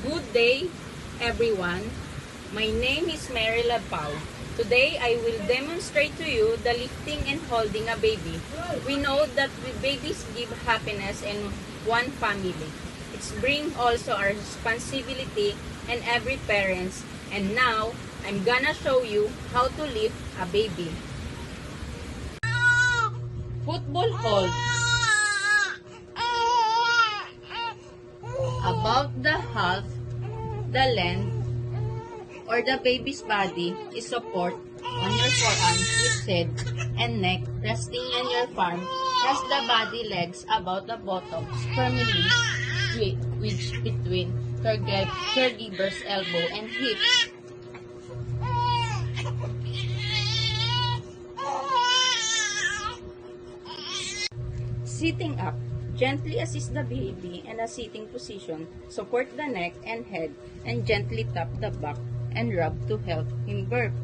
Good day, everyone. My name is Marila Pau. Today, I will demonstrate to you the lifting and holding a baby. We know that babies give happiness in one family. It's bring also our responsibility and every parents. And now, I'm gonna show you how to lift a baby. Football hold. About the half, the length, or the baby's body is support on your forearms with head and neck resting on your palm. Rest the body legs about the bottom, firmly wedge between caregiver's elbow and hip. Sitting up. Gently assist the baby in a sitting position. Support the neck and head and gently tap the back and rub to help him burp.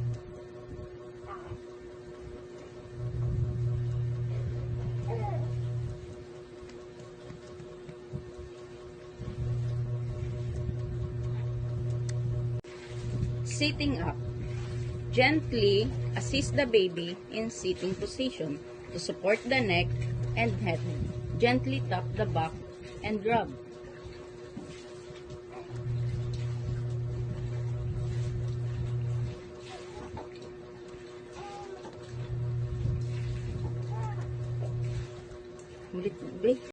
Sitting up. Gently assist the baby in sitting position. To support the neck and head, gently tap the back and rub. Ulit, break.